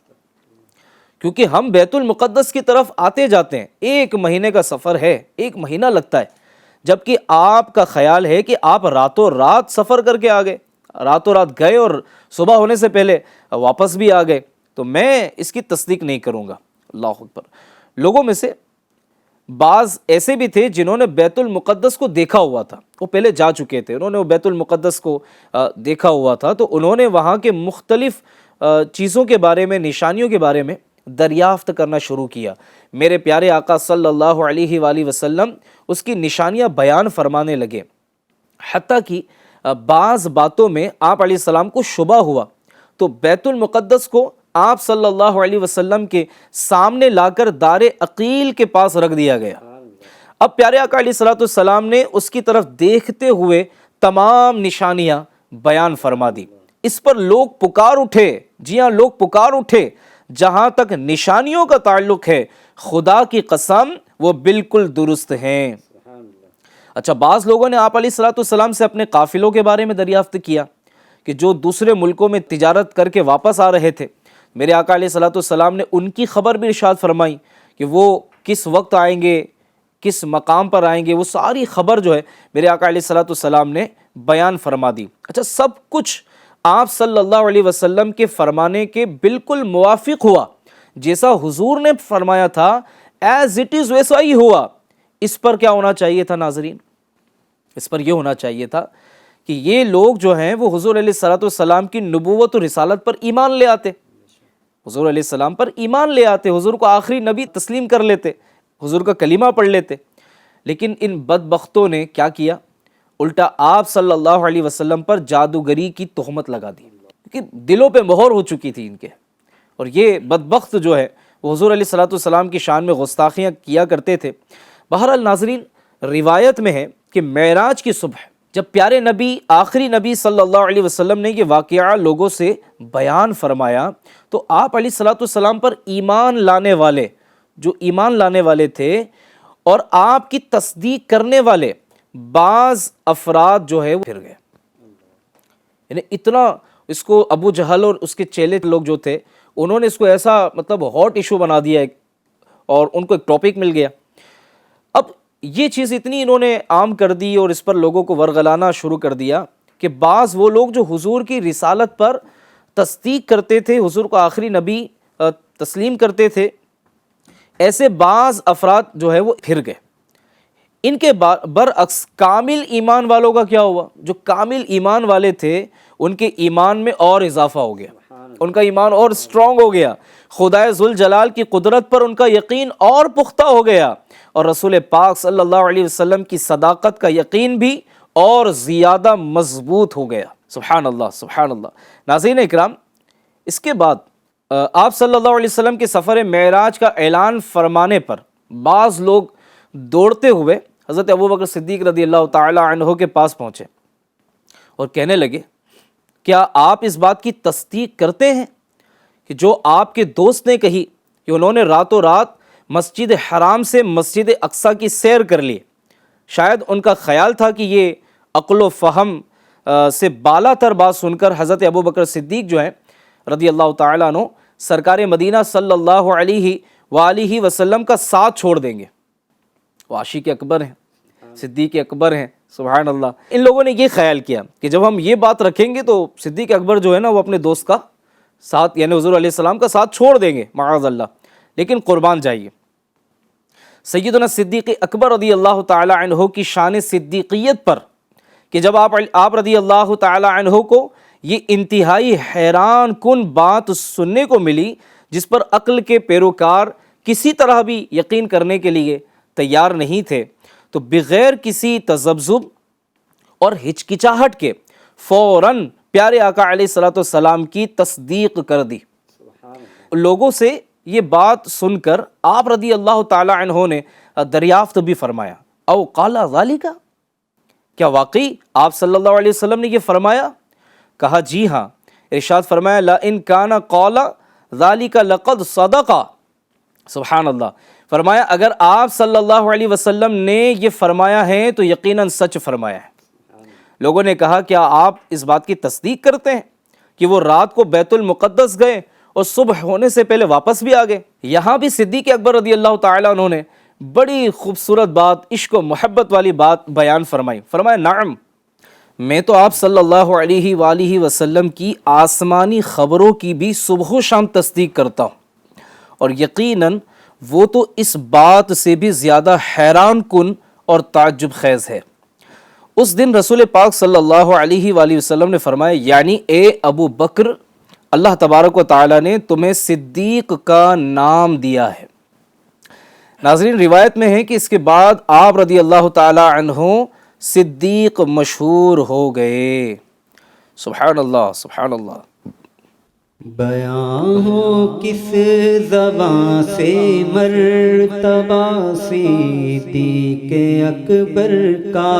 Speaker 2: کیونکہ ہم بیت المقدس کی طرف آتے جاتے ہیں، 1 مہینے کا سفر ہے، 1 مہینہ لگتا ہے، جبکہ آپ کا خیال ہے کہ آپ راتوں رات سفر کر کے آ گئے، راتوں رات گئے اور صبح ہونے سے پہلے واپس بھی آ گئے. تو میں اس کی تصدیق نہیں کروں گا. اللہ اکبر. لوگوں میں سے بعض ایسے بھی تھے جنہوں نے بیت المقدس کو دیکھا ہوا تھا، وہ پہلے جا چکے تھے، انہوں نے وہ بیت المقدس کو دیکھا ہوا تھا، تو انہوں نے وہاں کے مختلف چیزوں کے بارے میں، نشانیوں کے بارے میں دریافت کرنا شروع کیا. میرے پیارے آقا صلی اللہ علیہ وآلہ وسلم اس کی نشانیاں بیان فرمانے لگے، حتیٰ کہ بعض باتوں میں آپ علیہ السلام کو شبہ ہوا تو بیت المقدس کو آپ صلی اللہ علیہ وسلم کے سامنے لا کر دار عقیل کے پاس رکھ دیا گیا. اب پیارے آقا علیہ الصلوۃ والسلام نے اس کی طرف دیکھتے ہوئے تمام نشانیاں بیان فرما دی. اس پر لوگ پکار اٹھے، جی ہاں لوگ پکار اٹھے. جہاں تک نشانیوں کا تعلق ہے خدا کی قسم وہ بالکل درست ہیں. اچھا، بعض لوگوں نے آپ علیہ الصلوۃ والسلام سے اپنے قافلوں کے بارے میں دریافت کیا کہ جو دوسرے ملکوں میں تجارت کر کے واپس آ رہے تھے. میرے آقا علیہ الصلوۃ والسلام نے ان کی خبر بھی ارشاد فرمائی کہ وہ کس وقت آئیں گے، کس مقام پر آئیں گے، وہ ساری خبر جو ہے میرے آقا علیہ الصلوۃ والسلام نے بیان فرما دی. اچھا، سب کچھ آپ صلی اللہ علیہ وسلم کے فرمانے کے بالکل موافق ہوا. جیسا حضور نے فرمایا تھا ایز اٹ از ویسا ہی ہوا. اس پر کیا ہونا چاہیے تھا ناظرین؟ اس پر یہ ہونا چاہیے تھا کہ یہ لوگ جو ہیں وہ حضور علیہ الصلوۃ والسلام کی نبوت و رسالت پر ایمان لے آتے، حضور علیہ السلام پر ایمان لے آتے، حضور کو آخری نبی تسلیم کر لیتے، حضور کا کلمہ پڑھ لیتے. لیکن ان بدبختوں نے کیا کیا؟ الٹا آپ صلی اللہ علیہ وسلم پر جادوگری کی تہمت لگا دی، کیونکہ دلوں پہ مہر ہو چکی تھی ان کے. اور یہ بدبخت جو ہے وہ حضور علیہ الصلوۃ والسلام کی شان میں گستاخیاں کیا کرتے تھے. بہرحال ناظرین، روایت میں ہے کہ معراج کی صبح جب پیارے نبی آخری نبی صلی اللہ علیہ وسلم نے یہ واقعہ لوگوں سے بیان فرمایا تو آپ علیہ الصلوۃ والسلام پر ایمان لانے والے جو ایمان لانے والے تھے اور آپ کی تصدیق کرنے والے بعض افراد جو ہے وہ پھر گئے. یعنی اتنا اس کو ابو جہل اور اس کے چیلے لوگ جو تھے انہوں نے اس کو ایسا مطلب ہاٹ ایشو بنا دیا اور ان کو ایک ٹاپک مل گیا. اب یہ چیز اتنی انہوں نے عام کر دی اور اس پر لوگوں کو ورغلانا شروع کر دیا کہ بعض وہ لوگ جو حضور کی رسالت پر تصدیق کرتے تھے, حضور کو آخری نبی تسلیم کرتے تھے, ایسے بعض افراد جو ہے وہ پھر گئے. ان کے برعکس کامل ایمان والوں کا کیا ہوا؟ جو کامل ایمان والے تھے ان کے ایمان میں اور اضافہ ہو گیا, ان کا ایمان اور سٹرونگ ہو گیا, خدائے ذوالجلال کی قدرت پر ان کا یقین اور پختہ ہو گیا, اور رسول پاک صلی اللہ علیہ وسلم کی صداقت کا یقین بھی اور زیادہ مضبوط ہو گیا. سبحان اللہ سبحان اللہ. ناظرین اکرام, اس کے بعد آپ صلی اللہ علیہ وسلم کے سفر معراج کا اعلان فرمانے پر بعض لوگ دوڑتے ہوئے حضرت ابوبکر صدیق رضی اللہ تعالی عنہ کے پاس پہنچے اور کہنے لگے, کیا آپ اس بات کی تصدیق کرتے ہیں کہ جو آپ کے دوست نے کہی کہ انہوں نے راتوں رات مسجد حرام سے مسجد اقصیٰ کی سیر کر لی؟ شاید ان کا خیال تھا کہ یہ عقل و فہم سے بالا تر بات سن کر حضرت ابوبکر صدیق جو ہیں رضی اللہ تعالیٰ عنہ سرکار مدینہ صلی اللہ علیہ وآلہ وسلم کا ساتھ چھوڑ دیں گے. وہ عاشق اکبر ہیں, صدیق اکبر ہیں, سبحان اللہ. ان لوگوں نے یہ خیال کیا کہ جب ہم یہ بات رکھیں گے تو صدیق اکبر جو ہے نا وہ اپنے دوست کا ساتھ یعنی حضور علیہ السلام کا ساتھ چھوڑ دیں گے معاذ اللہ. لیکن قربان جائیے, سیدنا صدیق اکبر رضی اللہ تعالی عنہ کی شان صدیقیت پر کہ جب آپ رضی اللہ تعالی عنہ کو یہ انتہائی حیران کن بات سننے کو ملی جس پر عقل کے پیروکار کسی طرح بھی یقین کرنے کے لیے تیار نہیں تھے, تو بغیر کسی تذبذب اور ہچکچاہٹ کے فوراً پیارے آقا علیہ الصلوۃ والسلام کی تصدیق کر دی. لوگوں سے یہ بات سن کر آپ رضی اللہ تعالی عنہ نے دریافت بھی فرمایا, او قال ذالک, کیا واقعی آپ صلی اللہ علیہ وسلم نے یہ فرمایا؟ کہا جی ہاں. ارشاد فرمایا, لئن کان قال ذالک لقد صدق. سبحان اللہ. فرمایا اگر آپ صلی اللہ علیہ وسلم نے یہ فرمایا ہے تو یقیناً سچ فرمایا ہے. لوگوں نے کہا کیا آپ اس بات کی تصدیق کرتے ہیں کہ وہ رات کو بیت المقدس گئے اور صبح ہونے سے پہلے واپس بھی آ گئے؟ یہاں بھی صدیق اکبر رضی اللہ تعالیٰ عنہ نے بڑی خوبصورت بات, عشق و محبت والی بات بیان فرمائی. فرمایا نعم, میں تو آپ صلی اللہ علیہ وآلہ وسلم کی آسمانی خبروں کی بھی صبح و شام تصدیق کرتا ہوں, اور یقیناً وہ تو اس بات سے بھی زیادہ حیران کن اور تعجب خیز ہے. اس دن رسول پاک صلی اللہ علیہ وآلہ وسلم نے فرمایا, یعنی اے ابو بکر, اللہ تبارک و تعالیٰ نے تمہیں صدیق کا نام دیا ہے. ناظرین, روایت میں ہے کہ اس کے بعد آپ رضی اللہ تعالیٰ عنہ صدیق مشہور ہو گئے. سبحان اللہ سبحان اللہ.
Speaker 3: بیان ہو کس زبان سے مرتبہ صدیق اکبر کا,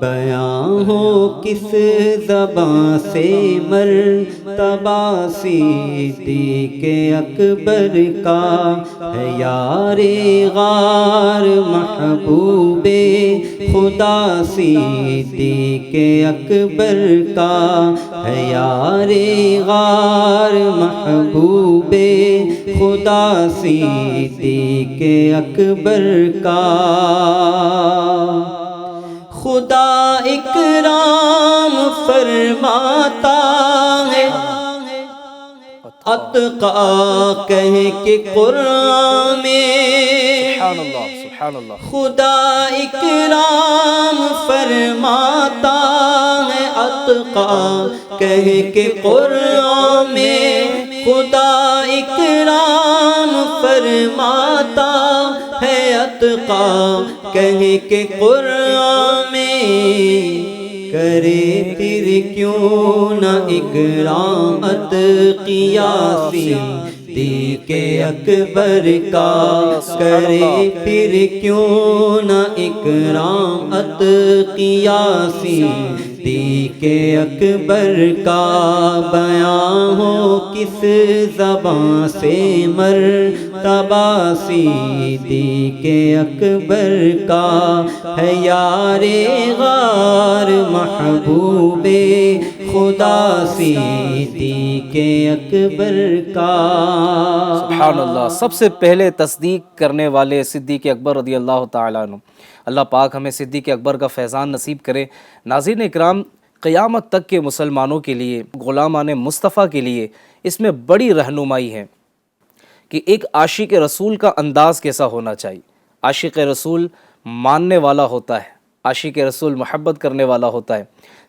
Speaker 3: بیان ہو کس زبان سے مرتبہ صدیق اکبر کا, ہے یار غار محبوب خدا صدیق اکبر کا, ہے یار غار محبوب خدا صدیق اکبر کا. خدا اکرام فرماتا ہے اتقا کہہ کے قرآن میں,
Speaker 2: سبحان اللہ سبحان اللہ.
Speaker 3: خدا اکرام فرماتا ہے اتقا کہہ کے قرآن میں, خدا اکرام فرماتا ہے اتقا کہہ کے قرآن میں. کرے پھر کیوں نہ اکرام اتقیا سے صدیق اکبر کا کرے پھر کیوں نہ اکرام اتقیا صدیق اکبر کا بیان ہو کس زبان سے مرتبہ صدیق اکبر کا ہے یار غار محبوب خدا صدیق اکبر کا۔
Speaker 2: سبحان اللہ۔ سب سے پہلے تصدیق کرنے والے صدیق اکبر رضی اللہ تعالیٰ عنہ۔ اللہ پاک ہمیں صدیق اکبر کا فیضان نصیب کرے۔ ناظرین اکرام، قیامت تک کے مسلمانوں کے لیے، غلامان مصطفیٰ کے لیے اس میں بڑی رہنمائی ہے کہ ایک عاشق رسول کا انداز کیسا ہونا چاہیے۔ عاشق رسول ماننے والا ہوتا ہے، عاشق رسول محبت کرنے والا ہوتا ہے۔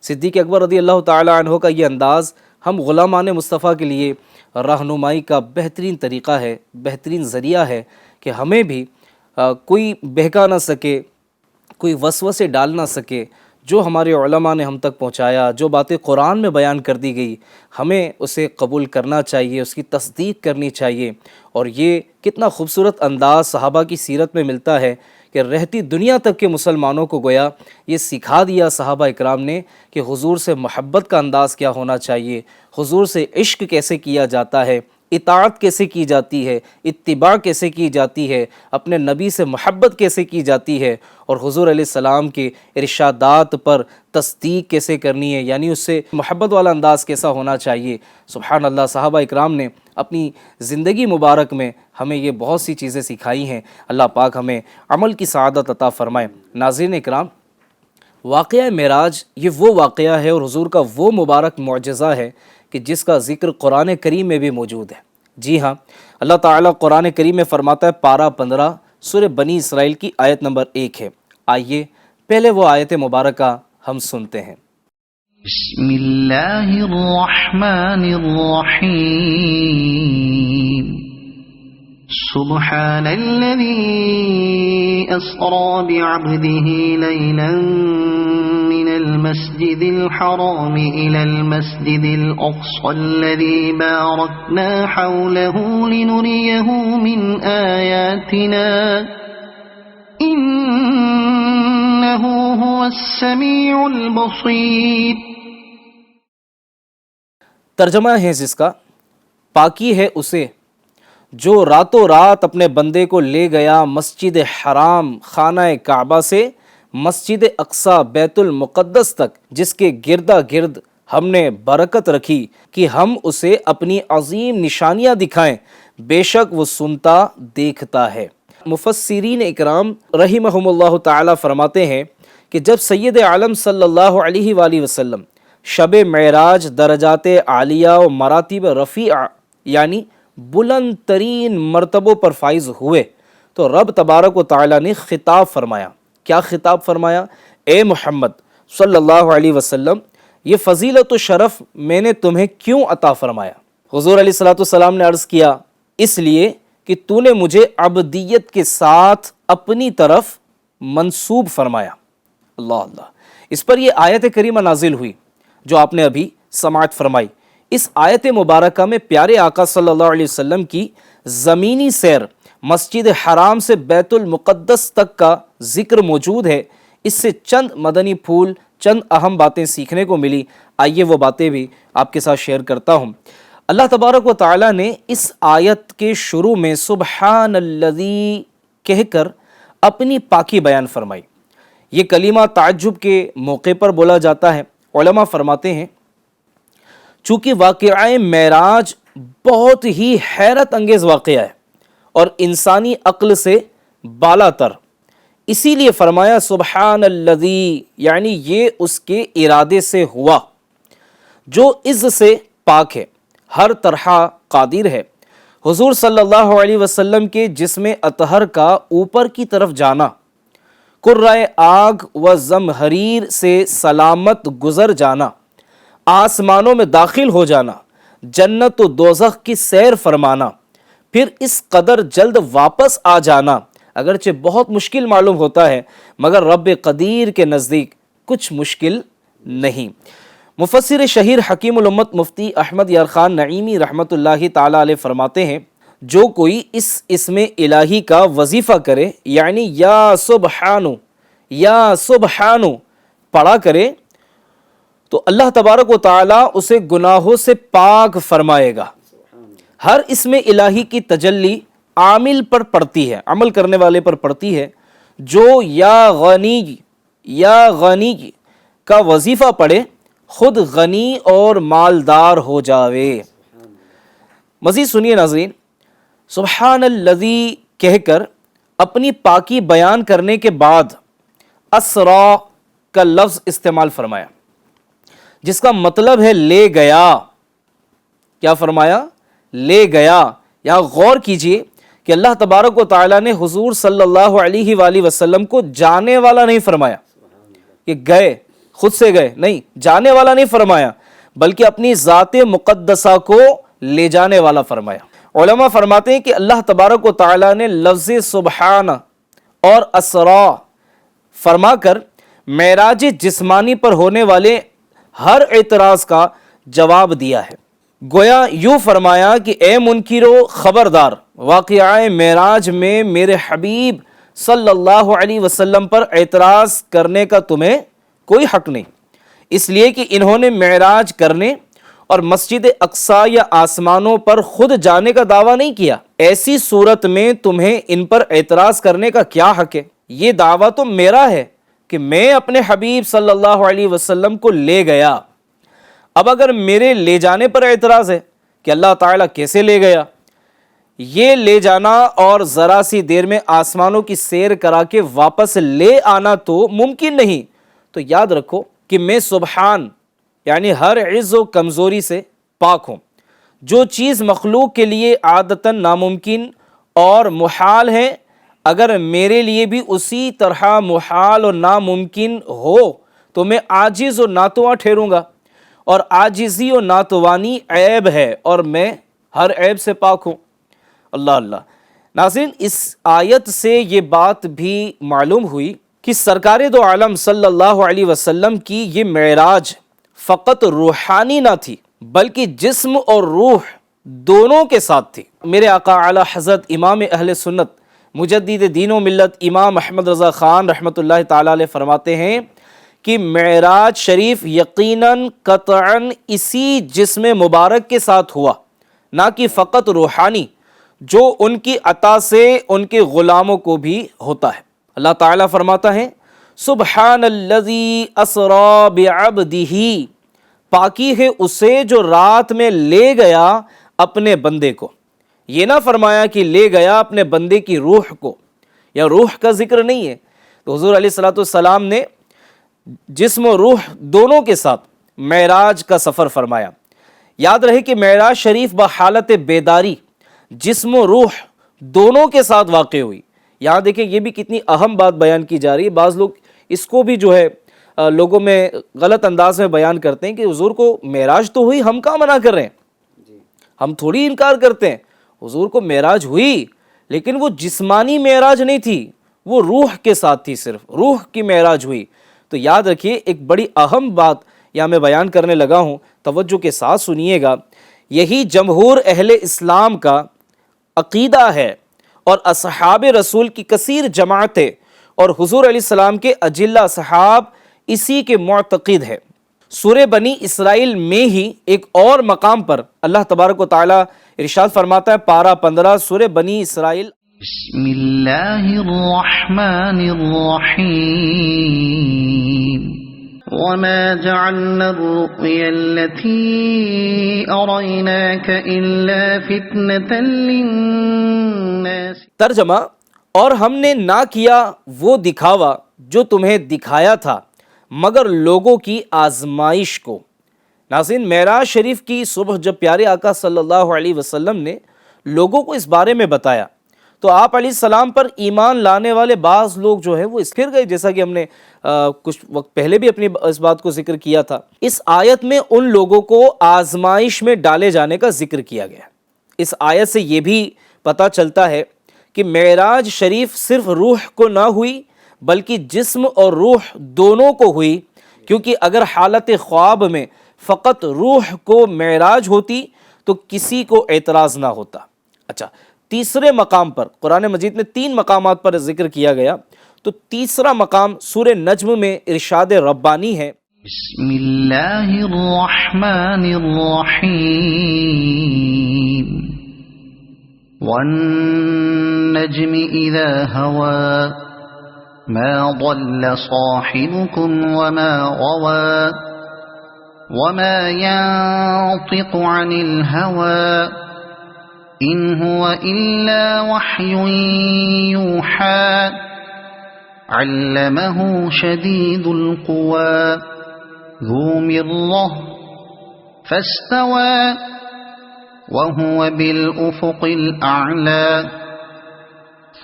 Speaker 2: صدیق اکبر رضی اللہ تعالیٰ عنہ کا یہ انداز ہم غلامان مصطفیٰ کے لیے رہنمائی کا بہترین طریقہ ہے، بہترین ذریعہ ہے کہ ہمیں بھی کوئی بہکا نہ سکے، کوئی وسوسے ڈال نہ سکے۔ جو ہمارے علماء نے ہم تک پہنچایا، جو باتیں قرآن میں بیان کر دی گئی، ہمیں اسے قبول کرنا چاہیے، اس کی تصدیق کرنی چاہیے۔ اور یہ کتنا خوبصورت انداز صحابہ کی سیرت میں ملتا ہے کہ رہتی دنیا تک کے مسلمانوں کو گویا یہ سکھا دیا صحابہ اکرام نے کہ حضور سے محبت کا انداز کیا ہونا چاہیے، حضور سے عشق کیسے کیا جاتا ہے، اطاعت کیسے کی جاتی ہے، اتباع کیسے کی جاتی ہے، اپنے نبی سے محبت کیسے کی جاتی ہے، اور حضور علیہ السلام کے ارشادات پر تصدیق کیسے کرنی ہے، یعنی اس سے محبت والا انداز کیسا ہونا چاہیے۔ سبحان اللہ، صحابہ اکرام نے اپنی زندگی مبارک میں ہمیں یہ بہت سی چیزیں سکھائی ہیں۔ اللہ پاک ہمیں عمل کی سعادت عطا فرمائے۔ ناظرین اکرام، واقعہ معراج یہ وہ واقعہ ہے اور حضور کا وہ مبارک معجزہ ہے کہ جس کا ذکر قرآن کریم میں بھی موجود ہے۔ جی ہاں، اللہ تعالیٰ قرآن کریم میں فرماتا ہے، پارہ 15 سورہ بنی اسرائیل کی آیت نمبر 1 ہے۔ آئیے پہلے وہ آیت مبارکہ ہم سنتے ہیں۔
Speaker 4: بسم اللہ الرحمن الرحیم، سبحان الذی اسری بعبده لیلا من المسجد الحرام الى المسجد الاقصى الذي باركنا حوله لنريه من آیاتنا انه هو السمیع البصیر۔
Speaker 2: ترجمہ ہے جس کا، پاکی ہے اسے جو راتوں رات اپنے بندے کو لے گیا مسجد حرام خانہ کعبہ سے مسجد اقصی بیت المقدس تک، جس کے گردا گرد ہم نے برکت رکھی کہ ہم اسے اپنی عظیم نشانیاں دکھائیں، بے شک وہ سنتا دیکھتا ہے۔ مفسرین اکرام رحمہم اللہ تعالی فرماتے ہیں کہ جب سید عالم صلی اللہ علیہ وآلہ وسلم شب معراج درجات عالیہ و مراتب رفیع یعنی بلند ترین مرتبوں پر فائز ہوئے تو رب تبارک و تعالی نے خطاب فرمایا۔ کیا خطاب فرمایا؟ اے محمد صلی اللہ علیہ وسلم، یہ فضیلت و شرف میں نے تمہیں کیوں عطا فرمایا؟ حضور علیہ الصلوۃ والسلام نے عرض کیا، اس لیے کہ تو نے مجھے عبدیت کے ساتھ اپنی طرف منسوب فرمایا۔ اللہ اللہ، اس پر یہ آیت کریمہ نازل ہوئی جو آپ نے ابھی سماعت فرمائی۔ اس آیت مبارکہ میں پیارے آقا صلی اللہ علیہ وسلم کی زمینی سیر مسجد حرام سے بیت المقدس تک کا ذکر موجود ہے۔ اس سے چند مدنی پھول، چند اہم باتیں سیکھنے کو ملی۔ آئیے وہ باتیں بھی آپ کے ساتھ شیئر کرتا ہوں۔ اللہ تبارک و تعالیٰ نے اس آیت کے شروع میں سبحان الذی کہہ کر اپنی پاکی بیان فرمائی۔ یہ کلمہ تعجب کے موقع پر بولا جاتا ہے۔ علماء فرماتے ہیں چونکہ واقعہ معراج بہت ہی حیرت انگیز واقعہ ہے اور انسانی عقل سے بالا تر، اسی لیے فرمایا سبحان الذی، یعنی یہ اس کے ارادے سے ہوا جو عز سے پاک ہے، ہر طرح قادر ہے۔ حضور صلی اللہ علیہ وسلم کے جسم اطہر کا اوپر کی طرف جانا، قرۂ آگ و زمہریر سے سلامت گزر جانا، آسمانوں میں داخل ہو جانا، جنت و دوزخ کی سیر فرمانا، پھر اس قدر جلد واپس آ جانا، اگرچہ بہت مشکل معلوم ہوتا ہے مگر رب قدیر کے نزدیک کچھ مشکل نہیں۔ مفسر شہیر حکیم الامت مفتی احمد یار خان نعیمی رحمۃ اللہ تعالی علیہ فرماتے ہیں جو کوئی اس اسم الہی کا وظیفہ کرے یعنی یا سبحانو پڑھا کرے تو اللہ تبارک و تعالیٰ اسے گناہوں سے پاک فرمائے گا۔ ہر اسم الہی کی تجلی عامل پر پڑتی ہے، عمل کرنے والے پر پڑتی ہے۔ جو یا غنی کا وظیفہ پڑھے خود غنی اور مالدار ہو جاوے۔ مزید سنیے ناظرین، سبحان الذی کہہ کر اپنی پاکی بیان کرنے کے بعد اسرا کا لفظ استعمال فرمایا، جس کا مطلب ہے لے گیا۔ کیا فرمایا؟ لے گیا۔ یا غور کیجئے کہ اللہ تبارک و تعالیٰ نے حضور صلی اللہ علیہ وآلہ وسلم کو جانے والا نہیں فرمایا کہ گئے، خود سے گئے، نہیں، جانے والا نہیں فرمایا، بلکہ اپنی ذات مقدسہ کو لے جانے والا فرمایا۔ علماء فرماتے ہیں کہ اللہ تبارک و تعالیٰ نے لفظ سبحان اور اسرا فرما کر معراج جسمانی پر ہونے والے ہر اعتراض کا جواب دیا ہے۔ گویا یوں فرمایا کہ اے منکرو خبردار، واقعہ معراج میں میرے حبیب صلی اللہ علیہ وسلم پر اعتراض کرنے کا تمہیں کوئی حق نہیں، اس لیے کہ انہوں نے معراج کرنے اور مسجد اقصیٰ یا آسمانوں پر خود جانے کا دعویٰ نہیں کیا۔ ایسی صورت میں تمہیں ان پر اعتراض کرنے کا کیا حق ہے؟ یہ دعویٰ تو میرا ہے کہ میں اپنے حبیب صلی اللہ علیہ وسلم کو لے گیا۔ اب اگر میرے لے جانے پر اعتراض ہے کہ اللہ تعالیٰ کیسے لے گیا، یہ لے جانا اور ذرا سی دیر میں آسمانوں کی سیر کرا کے واپس لے آنا تو ممکن نہیں، تو یاد رکھو کہ میں سبحان یعنی ہر عجز و کمزوری سے پاک ہوں۔ جو چیز مخلوق کے لیے عادتاً ناممکن اور محال ہے، اگر میرے لیے بھی اسی طرح محال اور ناممکن ہو تو میں عاجز و ناتواں ٹھہروں گا، اور عاجزی و ناتوانی عیب ہے اور میں ہر عیب سے پاک ہوں۔ اللہ اللہ۔ ناظرین، اس آیت سے یہ بات بھی معلوم ہوئی کہ سرکار دو عالم صلی اللہ علیہ وسلم کی یہ معراج فقط روحانی نہ تھی بلکہ جسم اور روح دونوں کے ساتھ تھی۔ میرے آقا اعلی حضرت امام اہل سنت مجدد دین و ملت امام احمد رضا خان رحمۃ اللہ تعالی علیہ فرماتے ہیں کہ معراج شریف یقیناً قطعاً اسی جسم مبارک کے ساتھ ہوا، نہ کہ فقط روحانی، جو ان کی عطا سے ان کے غلاموں کو بھی ہوتا ہے۔ اللہ تعالیٰ فرماتا ہے سبحان الذی اسری بعبدہ، پاکی ہے اسے جو رات میں لے گیا اپنے بندے کو۔ یہ نہ فرمایا کہ لے گیا اپنے بندے کی روح کو، یا روح کا ذکر نہیں ہے۔ تو حضور علیہ الصلوۃ والسلام نے جسم و روح دونوں کے ساتھ معراج کا سفر فرمایا۔ یاد رہے کہ معراج شریف بحالت بیداری جسم و روح دونوں کے ساتھ واقع ہوئی۔ یہاں دیکھیں یہ بھی کتنی اہم بات بیان کی جا رہی ہے۔ بعض لوگ اس کو بھی جو ہے لوگوں میں غلط انداز میں بیان کرتے ہیں کہ حضور کو معراج تو ہوئی، ہم کہاں منع کر رہے ہیں، ہم تھوڑی انکار کرتے ہیں۔ حضور کو معراج ہوئی لیکن وہ جسمانی معراج نہیں تھی، وہ روح کے ساتھ تھی، صرف روح کی معراج ہوئی۔ تو یاد رکھیے ایک بڑی اہم بات یہاں میں بیان کرنے لگا ہوں، توجہ کے ساتھ سنیے گا۔ یہی جمہور اہل اسلام کا عقیدہ ہے اور اصحاب رسول کی کثیر جماعتیں اور حضور علیہ السلام کے اجلہ اصحاب اسی کے معتقد ہے۔ سورہ بنی اسرائیل میں ہی ایک اور مقام پر اللہ تبارک و تعالی ارشاد فرماتا ہے، پارہ 15 سورہ بنی اسرائیل۔
Speaker 4: بسم اللہ الرحمن الرحیم وما جعلنا الرؤيا التي أريناك إلا فتنة للناس۔
Speaker 2: ترجمہ، اور ہم نے نہ کیا وہ دکھاوا جو تمہیں دکھایا تھا مگر لوگوں کی آزمائش کو۔ ناظرین، معراج شریف کی صبح جب پیارے آقا صلی اللہ علیہ وسلم نے لوگوں کو اس بارے میں بتایا تو آپ علیہ السلام پر ایمان لانے والے بعض لوگ جو ہے وہ اسکھر گئے، جیسا کہ ہم نے کچھ وقت پہلے بھی اپنی اس بات کو ذکر کیا تھا۔ اس آیت میں ان لوگوں کو آزمائش میں ڈالے جانے کا ذکر کیا گیا۔ اس آیت سے یہ بھی پتہ چلتا ہے کہ معراج شریف صرف روح کو نہ ہوئی بلکہ جسم اور روح دونوں کو ہوئی، کیونکہ اگر حالت خواب میں فقط روح کو معراج ہوتی تو کسی کو اعتراض نہ ہوتا۔ اچھا، تیسرے مقام پر قرآن مجید میں 3 مقامات پر ذکر کیا گیا، تو تیسرا مقام سورہ نجم میں ارشاد ربانی ہے،
Speaker 4: بسم اللہ الرحمن الرحیم والنجم اذا هوى ما ضل صاحبكم وما غوى وما ينطق عن الهوى إن هو إلا وحي يوحى علمه شديد القوى ذو مرة فاستوى وهو بالأفق الأعلى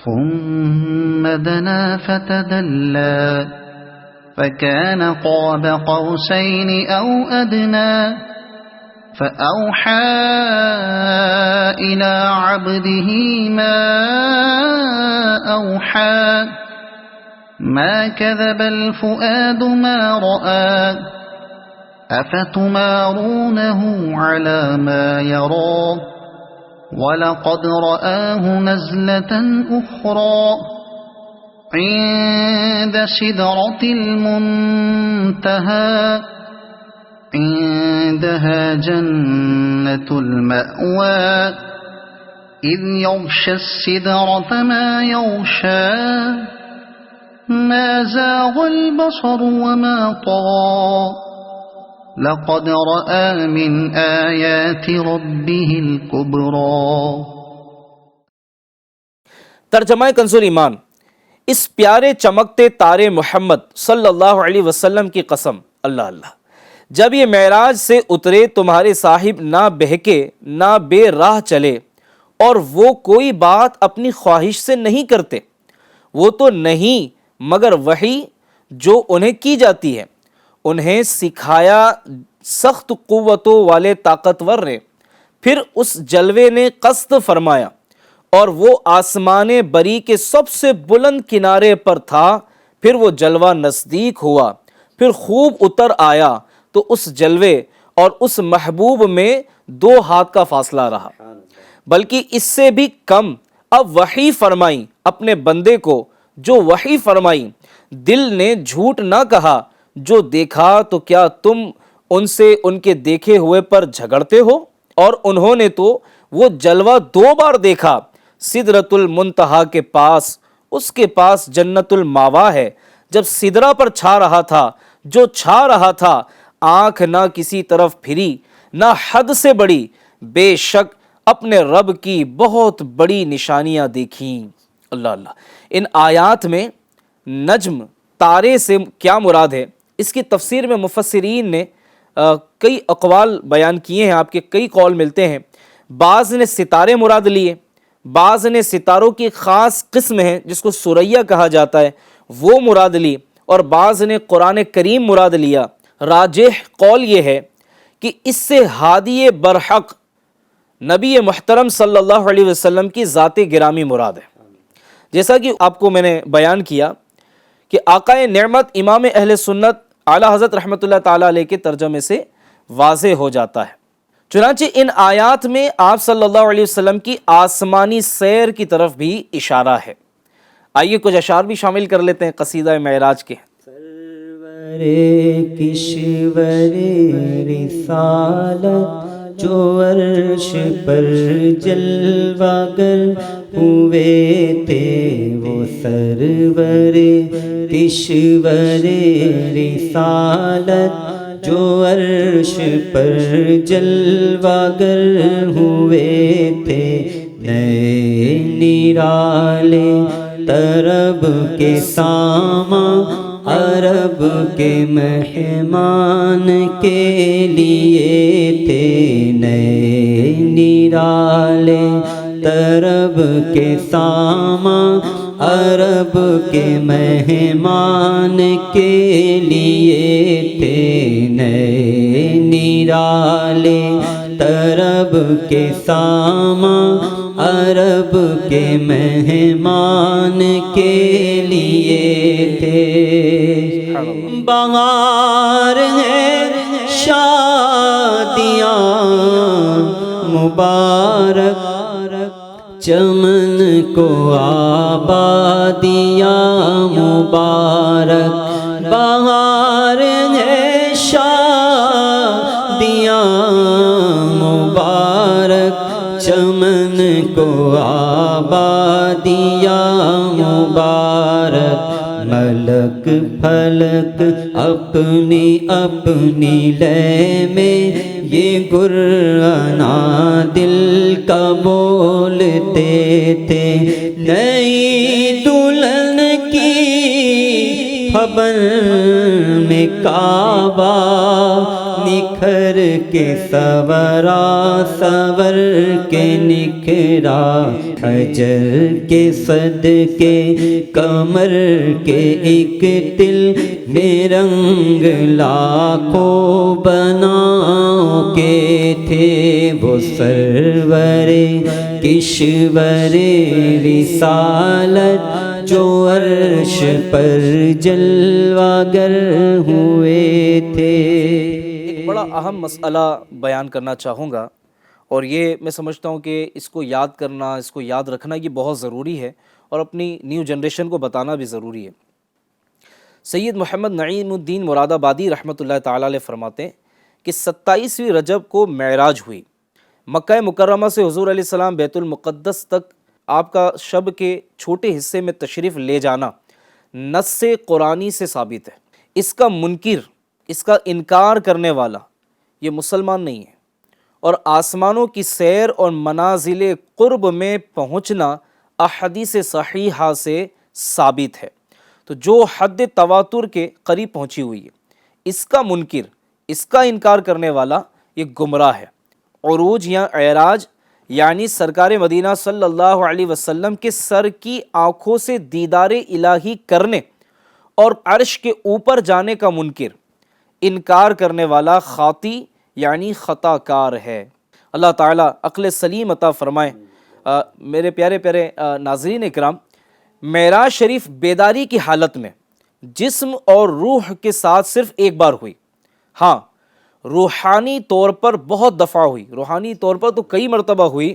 Speaker 4: ثم دنا فتدلى فكان قاب قوسين أو أدنى فأوحى إلى عبده ما أوحى ما كذب الفؤاد ما رأى أفتمارونه على ما يرى ولقد رآه نزلة أخرى عند سدرة المنتهى عندها جنة المأوى إذ يغشى السدرة ما يغشى ما زاغ البصر وما طغى لقد رأى من آيات ربه الكبرى۔
Speaker 2: ترجمہ کنز ایمان۔ اس پیارے چمکتے تارے محمد صلی اللہ علیہ وسلم کی قسم، اللہ اللہ، جب یہ معراج سے اترے تمہارے صاحب نہ بہکے نہ بے راہ چلے، اور وہ کوئی بات اپنی خواہش سے نہیں کرتے، وہ تو نہیں مگر وحی جو انہیں کی جاتی ہے، انہیں سکھایا سخت قوتوں والے طاقتور نے، پھر اس جلوے نے قصد فرمایا اور وہ آسمان بری کے سب سے بلند کنارے پر تھا، پھر وہ جلوہ نزدیک ہوا، پھر خوب اتر آیا تو اس جلوے اور اس محبوب میں 2 ہاتھ کا فاصلہ رہا، بلکہ اس سے بھی کم اب وحی فرمائی اپنے بندے کو، جو وحی فرمائی، دل نے جھوٹ نہ کہا، جو دیکھا تو کیا تم ان سے ان کے دیکھے ہوئے پر جھگڑتے ہو؟ اور انہوں نے تو وہ جلوہ 2 بار دیکھا، سدرۃ المنتہا کے پاس، اس کے پاس جنت الماوا ہے، جب سدرہ پر چھا رہا تھا، جو چھا رہا تھا، آنکھ نہ کسی طرف پھری نہ حد سے بڑی، بے شک اپنے رب کی بہت بڑی نشانیاں دیکھیں۔ اللہ اللہ۔ ان آیات میں نجم تارے سے کیا مراد ہے، اس کی تفسیر میں مفسرین نے کئی اقوال بیان کیے ہیں، آپ کے کئی قول ملتے ہیں۔ بعض نے ستارے مراد لیے، بعض نے ستاروں کی خاص قسم ہے جس کو سریا کہا جاتا ہے وہ مراد لی، اور بعض نے قرآن کریم مراد لیا۔ راجح قول یہ ہے کہ اس سے ہادی برحق نبی محترم صلی اللہ علیہ وسلم کی ذات گرامی مراد ہے، جیسا کہ آپ کو میں نے بیان کیا کہ آقا نعمت امام اہل سنت اعلیٰ حضرت رحمۃ اللہ تعالیٰ علیہ کے ترجمے سے واضح ہو جاتا ہے۔ چنانچہ ان آیات میں آپ صلی اللہ علیہ وسلم کی آسمانی سیر کی طرف بھی اشارہ ہے۔ آئیے کچھ اشعار بھی شامل کر لیتے ہیں قصیدہ معراج کے۔
Speaker 3: سرور کشور رسالت جو عرش پر جلوہ گر ہوئے تھے، وہ سرور کشور رسالت جو عرش پر جلوہ گر ہوئے تھے، نئے نرالے طرب کے ساماں عرب کے مہمان کے لیے تھے، نئے نرالے طرب کے ساماں عرب کے مہمان کے لیے تھے، نئے نرالے طرب کے ساماں عرب کے مہمان کے لیے تھے۔ بہار ہے شادیاں مبارک، چمن کو آبادیاں مبارک، بہار ہے شادیاں مبارک، چمن کو آبادیاں مبارک، ملک پھلک اپنی اپنی لے میں یہ گرانا دل کا بولتے تھے، نئی دلہن کی خبر میں کعبہ نکھر کے سورا، سور کے نکھرا، حجر کے صدقے کمر کے ایک دل میں رنگ لاکھوں بناؤ کے تھے، وہ سرور کشور رسالت جو عرش پر جلوہ گر ہوئے تھے۔
Speaker 2: ایک بڑا اہم مسئلہ بیان کرنا چاہوں گا، اور یہ میں سمجھتا ہوں کہ اس کو یاد کرنا، اس کو یاد رکھنا یہ بہت ضروری ہے، اور اپنی نیو جنریشن کو بتانا بھی ضروری ہے۔ سید محمد نعیم الدین مراد آبادی رحمۃ اللہ تعالیٰ علیہ فرماتے ہیں کہ 27ویں رجب کو معراج ہوئی، مکہ مکرمہ سے حضور علیہ السلام بیت المقدس تک آپ کا شب کے چھوٹے حصے میں تشریف لے جانا نص قرآنی سے ثابت ہے۔ اس کا منکر، اس کا انکار کرنے والا یہ مسلمان نہیں ہے، اور آسمانوں کی سیر اور منازل قرب میں پہنچنا احادیث صحیحہ سے ثابت ہے، تو جو حد تواتر کے قریب پہنچی ہوئی ہے، اس کا منکر، اس کا انکار کرنے والا یہ گمراہ ہے۔ عروج یا اعراج یعنی سرکار مدینہ صلی اللہ علیہ وسلم کے سر کی آنکھوں سے دیدار الہی کرنے اور عرش کے اوپر جانے کا منکر، انکار کرنے والا خاطی یعنی خطا کار ہے۔ اللہ تعالیٰ عقل سلیم عطا فرمائے۔ میرے پیارے پیارے ناظرین اکرام، معراج شریف بیداری کی حالت میں جسم اور روح کے ساتھ صرف ایک بار ہوئی، ہاں روحانی طور پر بہت دفعہ ہوئی، روحانی طور پر تو کئی مرتبہ ہوئی۔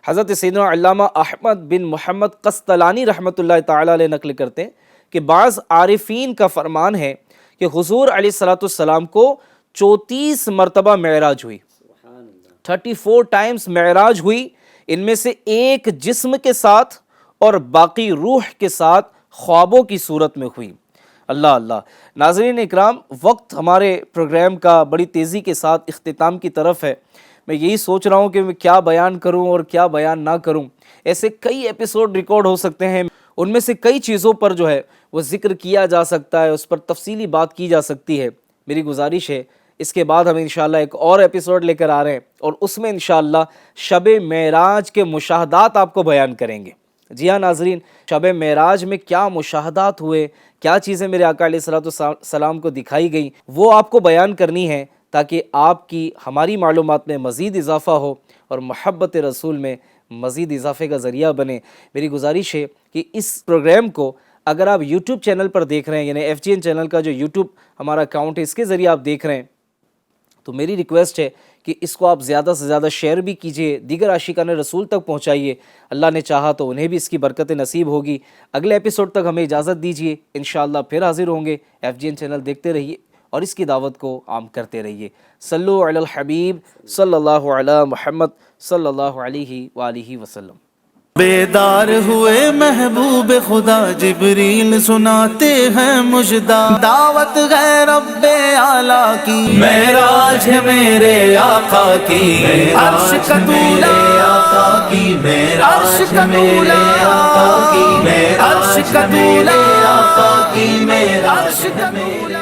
Speaker 2: حضرت سیدنا علامہ احمد بن محمد قسطلانی رحمۃ اللہ تعالیٰ علیہ نقل کرتے ہیں کہ بعض عارفین کا فرمان ہے کہ حضور علیہ السلام کو 34 مرتبہ معراج ہوئی، 34 ٹائمز معراج ہوئی، ان میں سے ایک جسم کے ساتھ اور باقی روح کے ساتھ خوابوں کی صورت میں ہوئی۔ اللہ اللہ۔ ناظرین اکرام، وقت ہمارے پروگرام کا بڑی تیزی کے ساتھ اختتام کی طرف ہے۔ میں یہی سوچ رہا ہوں کہ میں کیا بیان کروں اور کیا بیان نہ کروں۔ ایسے کئی ایپیسوڈ ریکارڈ ہو سکتے ہیں، ان میں سے کئی چیزوں پر جو ہے وہ ذکر کیا جا سکتا ہے، اس پر تفصیلی بات کی جا سکتی ہے۔ میری گزارش ہے اس کے بعد ہم انشاءاللہ ایک اور ایپیسوڈ لے کر آ رہے ہیں، اور اس میں انشاءاللہ شب معراج کے مشاہدات آپ کو بیان کریں گے۔ جی ہاں ناظرین، شب معراج میں کیا مشاہدات ہوئے، کیا چیزیں میرے آقا علیہ السلام کو دکھائی گئیں، وہ آپ کو بیان کرنی ہے، تاکہ آپ کی ہماری معلومات میں مزید اضافہ ہو اور محبت رسول میں مزید اضافے کا ذریعہ بنے۔ میری گزارش ہے کہ اس پروگرام کو اگر آپ یوٹیوب چینل پر دیکھ رہے ہیں، یعنی FGN چینل کا جو یوٹیوب ہمارا اکاؤنٹ ہے، اس کے ذریعے آپ دیکھ رہے ہیں، تو میری ریکویسٹ ہے کہ اس کو آپ زیادہ سے زیادہ شیئر بھی کیجئے، دیگر عاشقان رسول تک پہنچائیے۔ اللہ نے چاہا تو انہیں بھی اس کی برکت نصیب ہوگی۔ اگلے ایپیسوڈ تک ہمیں اجازت دیجئے، انشاءاللہ پھر حاضر ہوں گے۔ FGN چینل دیکھتے رہیے اور اس کی دعوت کو عام کرتے رہیے۔ صلو علی الحبیب صلی اللہ علی محمد صلی اللہ علیہ وآلہ وسلم۔
Speaker 1: بیدار ہوئے محبوب خدا، جبریل سناتے ہیں مژدہ، دعوت ہے رب اعلیٰ کی، معراج ہے میرے آقا کی، عرش کا طولا، عرش کا طولا، عرش کا طولا، عرش کا طولا۔